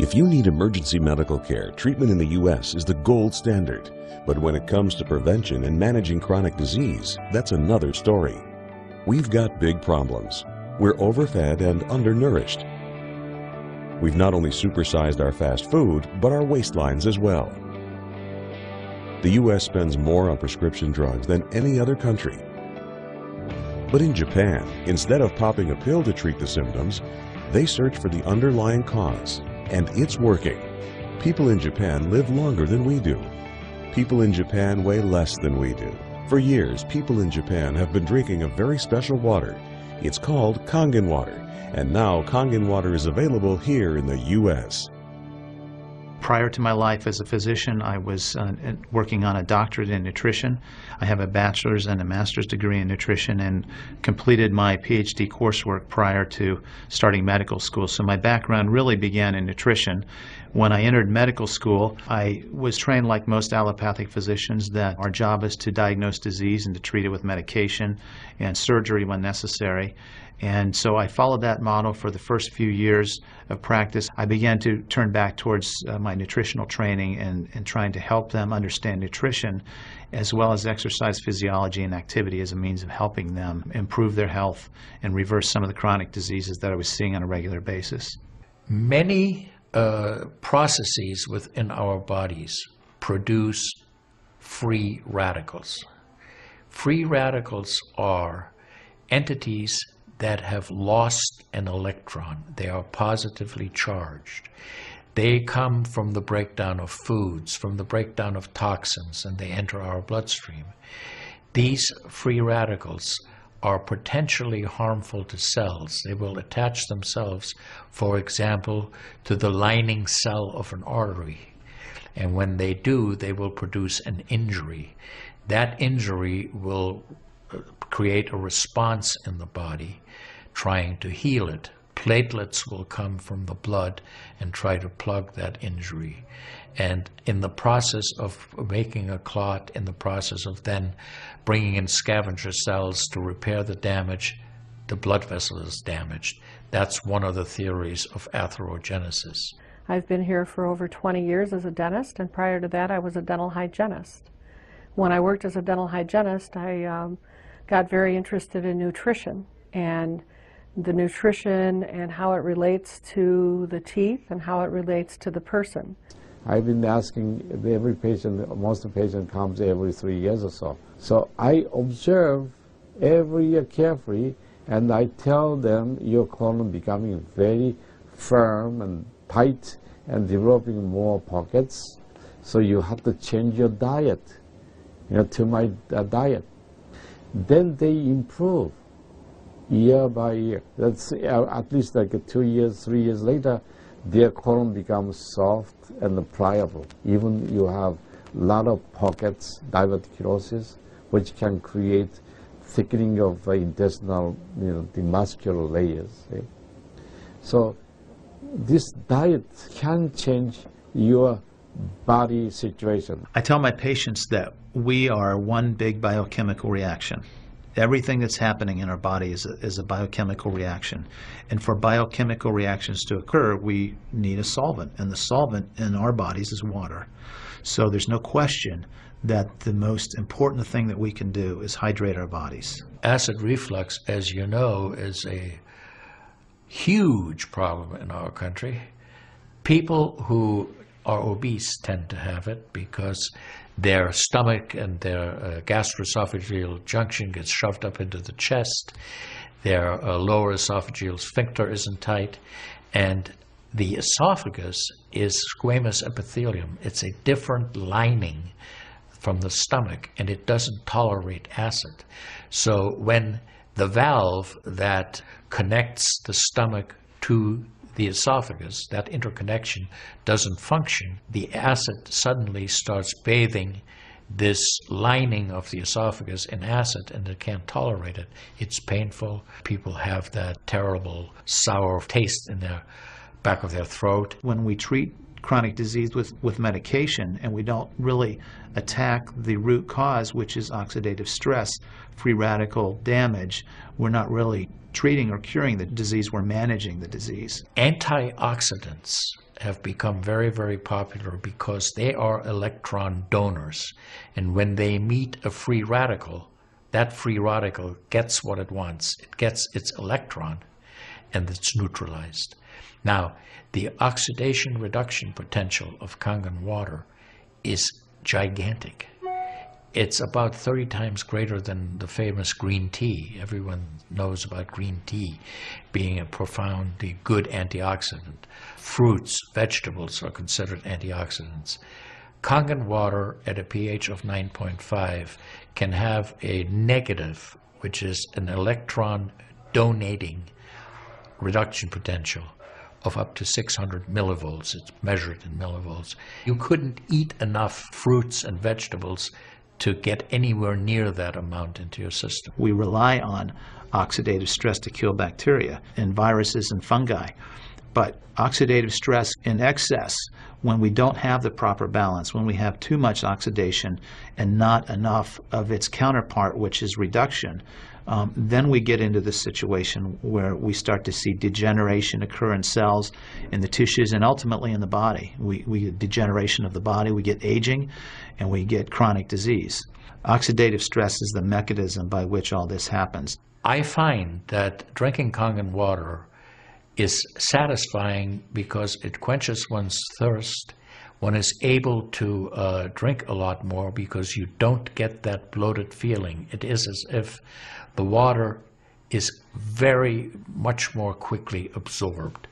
If you need emergency medical care, treatment in the U.S. is the gold standard. But when it comes to prevention and managing chronic disease, that's another story. We've got big problems. We're overfed and undernourished. We've not only supersized our fast food, but our waistlines as well. The U.S. spends more on prescription drugs than any other country. But in Japan, instead of popping a pill to treat the symptoms, they search for the underlying cause. And it's working. People in Japan live longer than we do. People in Japan weigh less than we do. For years, people in Japan have been drinking a very special water. It's called Kangen water, and now Kangen water is available here in the U.S. Prior to my life as a physician, I was working on a doctorate in nutrition. I have a bachelor's and a master's degree in nutrition and completed my PhD coursework prior to starting medical school. So my background really began in nutrition. When I entered medical school, I was trained like most allopathic physicians that our job is to diagnose disease and to treat it with medication and surgery when necessary. And so I followed that model for the first few years of practice. I began to turn back towards my nutritional training and trying to help them understand nutrition as well as exercise physiology and activity as a means of helping them improve their health and reverse some of the chronic diseases that I was seeing on a regular basis. Many processes within our bodies produce free radicals. Free radicals are entities that have lost an electron. They are positively charged. They come from the breakdown of foods, from the breakdown of toxins, and they enter our bloodstream. These free radicals are potentially harmful to cells. They will attach themselves, for example, to the lining cell of an artery. And when they do, they will produce an injury. That injury will create a response in the body trying to heal it. Platelets will come from the blood and try to plug that injury. And in the process of making a clot, in the process of then bringing in scavenger cells to repair the damage, the blood vessel is damaged. That's one of the theories of atherogenesis. I've been here for over 20 years as a dentist, and prior to that I was a dental hygienist. When I worked as a dental hygienist, I got very interested in nutrition and the nutrition and how it relates to the teeth and how it relates to the person. I've been asking every patient, most of the patient comes every 3 years or so. So I observe every year carefully, and I tell them your colon becoming very firm and tight and developing more pockets. So you have to change your diet, to my diet. Then they improve year by year. That's at least like 2 years, 3 years later, their colon becomes soft and pliable. Even you have a lot of pockets, diverticulosis, which can create thickening of intestinal, the muscular layers. So this diet can change your body situation. I tell my patients that we are one big biochemical reaction. Everything that's happening in our body is a biochemical reaction. And for biochemical reactions to occur, we need a solvent. And the solvent in our bodies is water. So there's no question that the most important thing that we can do is hydrate our bodies. Acid reflux, as you know, is a huge problem in our country. People who are obese tend to have it because their stomach and their gastroesophageal junction gets shoved up into the chest. Their lower esophageal sphincter isn't tight. And the esophagus is squamous epithelium. It's a different lining from the stomach, and it doesn't tolerate acid. So when the valve that connects the stomach to the esophagus, that interconnection doesn't function, the acid suddenly starts bathing this lining of the esophagus in acid, and it can't tolerate it. It's painful. People have that terrible sour taste in the back of their throat. When we treat chronic disease with medication and we don't really attack the root cause, which is oxidative stress, free radical damage, we're not really treating or curing the disease, we're managing the disease. Antioxidants have become very, very popular because they are electron donors. And when they meet a free radical, that free radical gets what it wants. It gets its electron, and it's neutralized. Now, the oxidation reduction potential of Kangen water is gigantic. It's about 30 times greater than the famous green tea. Everyone knows about green tea being a profoundly good antioxidant. Fruits, vegetables are considered antioxidants. Kangen water at a pH of 9.5 can have a negative, which is an electron donating reduction potential of up to 600 millivolts. It's measured in millivolts. You couldn't eat enough fruits and vegetables to get anywhere near that amount into your system. We rely on oxidative stress to kill bacteria and viruses and fungi. But oxidative stress in excess, when we don't have the proper balance, when we have too much oxidation and not enough of its counterpart, which is reduction, then we get into this situation where we start to see degeneration occur in cells, in the tissues, and ultimately in the body. We get degeneration of the body, we get aging, and we get chronic disease. Oxidative stress is the mechanism by which all this happens. I find that drinking Kangen water is satisfying because it quenches one's thirst. One is able to drink a lot more because you don't get that bloated feeling. It is as if the water is very much more quickly absorbed.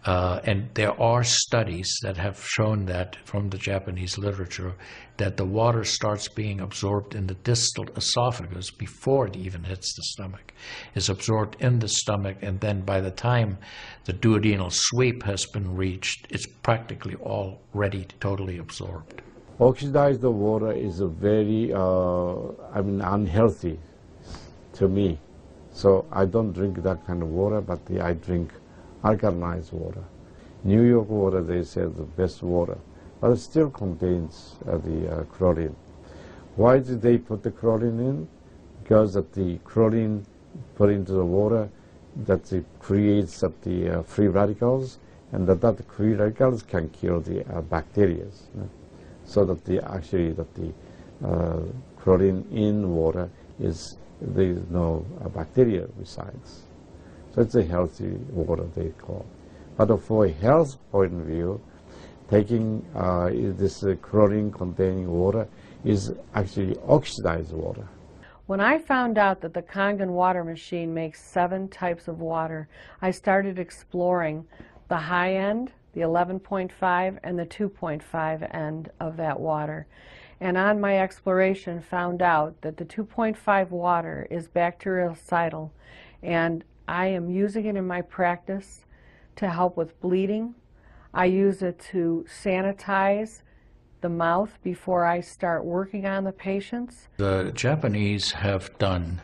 And there are studies that have shown that from the Japanese literature that the water starts being absorbed in the distal esophagus before it even hits the stomach. It's absorbed in the stomach, and then by the time the duodenal sweep has been reached, it's practically already totally absorbed. Oxidized water is a very, unhealthy to me. So I don't drink that kind of water, but I drink alkalized water. New York water, they say, is the best water, but it still contains the chlorine. Why did they put the chlorine in? Because that the chlorine put into the water, that it creates the free radicals, and that free radicals can kill the bacteria. So that the chlorine in water is there is no bacteria resides. So it's a healthy water, they call. But for a health point of view, taking this chlorine-containing water is actually oxidized water. When I found out that the Kangen water machine makes 7 types of water, I started exploring the high end, the 11.5, and the 2.5 end of that water. And on my exploration, found out that the 2.5 water is bactericidal, and I am using it in my practice to help with bleeding. I use it to sanitize the mouth before I start working on the patients. The Japanese have done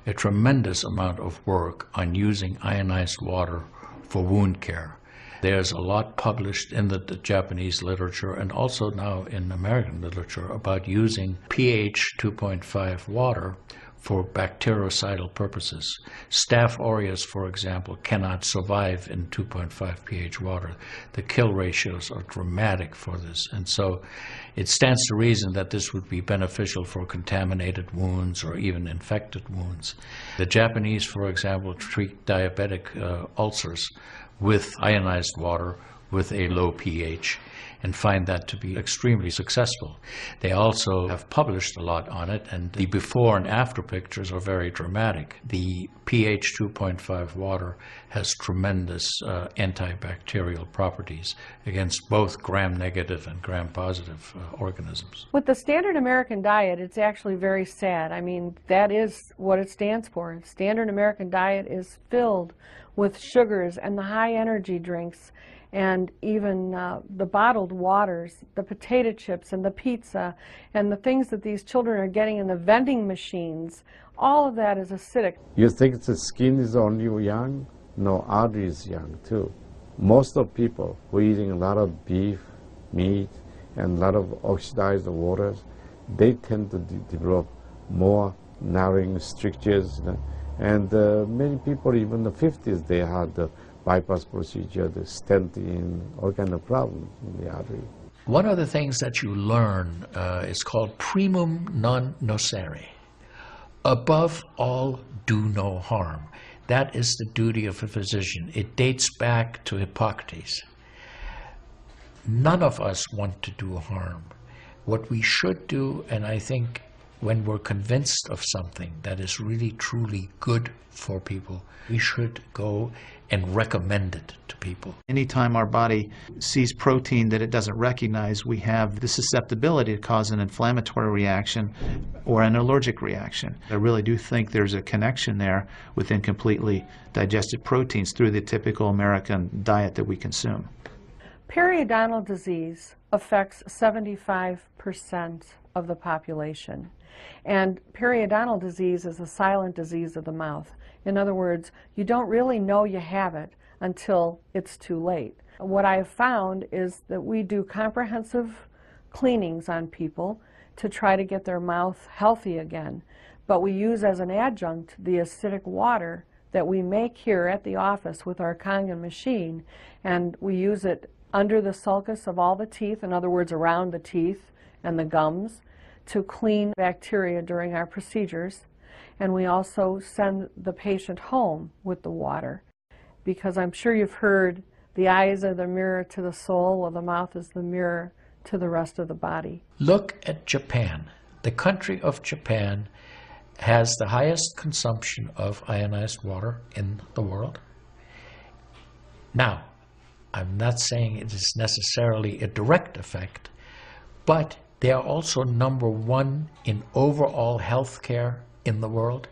a tremendous amount of work on using ionized water for wound care. There's a lot published in the Japanese literature and also now in American literature about using pH 2.5 water for bactericidal purposes. Staph aureus, for example, cannot survive in 2.5 pH water. The kill ratios are dramatic for this, and so it stands to reason that this would be beneficial for contaminated wounds or even infected wounds. The Japanese, for example, treat diabetic ulcers with ionized water with a low pH and find that to be extremely successful. They also have published a lot on it, and the before and after pictures are very dramatic. The pH 2.5 water has tremendous antibacterial properties against both gram-negative and gram-positive organisms. With the standard American diet, it's actually very sad. I mean, that is what it stands for. Standard American diet is filled with sugars and the high energy drinks, and even the bottled waters, the potato chips and the pizza, and the things that these children are getting in the vending machines. All of that is acidic. You think the skin is only young? No, artery is young too. Most of people who are eating a lot of beef, meat, and a lot of oxidized waters, they tend to develop more narrowing strictures. And many people, even in the 50s, they had bypass procedure, the stenting, all kind of problems in the artery. One of the things that you learn is called primum non nocere. Above all, do no harm. That is the duty of a physician. It dates back to Hippocrates. None of us want to do harm. What we should do, and I think when we're convinced of something that is really truly good for people, we should go and recommend it to people. Anytime our body sees protein that it doesn't recognize, we have the susceptibility to cause an inflammatory reaction or an allergic reaction. I really do think there's a connection there with incompletely digested proteins through the typical American diet that we consume. Periodontal disease affects 75% of the population. And periodontal disease is a silent disease of the mouth. In other words, you don't really know you have it until it's too late. What I have found is that we do comprehensive cleanings on people to try to get their mouth healthy again. But we use as an adjunct the acidic water that we make here at the office with our Kangen machine, and we use it under the sulcus of all the teeth, in other words, around the teeth and the gums, to clean bacteria during our procedures. And we also send the patient home with the water, because I'm sure you've heard the eyes are the mirror to the soul, while the mouth is the mirror to the rest of the body. Look at Japan. The country of Japan has the highest consumption of ionized water in the world. Now, I'm not saying it is necessarily a direct effect, but they are also #1 in overall health care in the world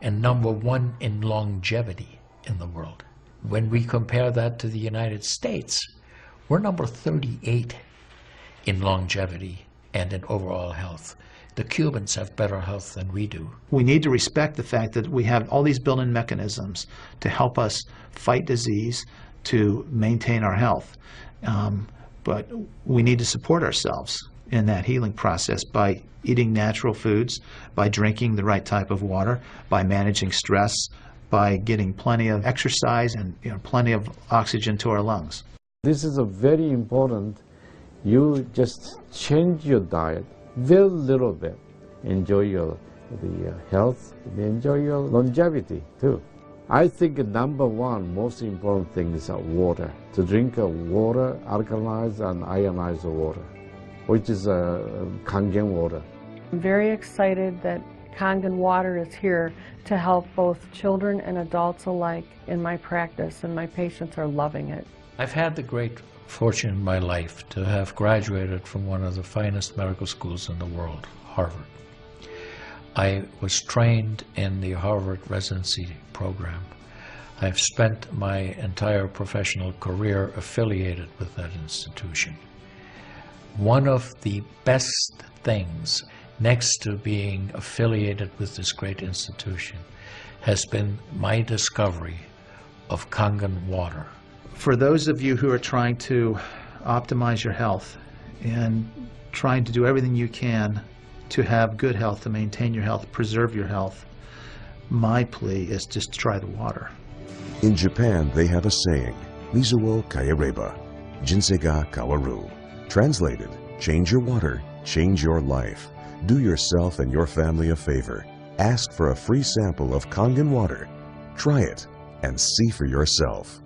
and #1 in longevity in the world. When we compare that to the United States, we're number 38 in longevity and in overall health. The Cubans have better health than we do. We need to respect the fact that we have all these built-in mechanisms to help us fight disease, to maintain our health. But we need to support ourselves in that healing process by eating natural foods, by drinking the right type of water, by managing stress, by getting plenty of exercise and plenty of oxygen to our lungs. This is a very important. You just change your diet very little bit. Enjoy the health, enjoy your longevity too. I think #1 most important thing is water. To drink water, alkalized and ionized water, which is Kangen water. I'm very excited that Kangen water is here to help both children and adults alike in my practice, and my patients are loving it. I've had the great fortune in my life to have graduated from one of the finest medical schools in the world, Harvard. I was trained in the Harvard residency program. I've spent my entire professional career affiliated with that institution. One of the best things, next to being affiliated with this great institution, has been my discovery of Kangen water. For those of you who are trying to optimize your health and trying to do everything you can to have good health, to maintain your health, preserve your health, my plea is just try the water. In Japan, they have a saying, Mizu wo kaereba, jinsei ga kawaru. Translated, change your water, change your life. Do yourself and your family a favor. Ask for a free sample of Kangen water. Try it and see for yourself.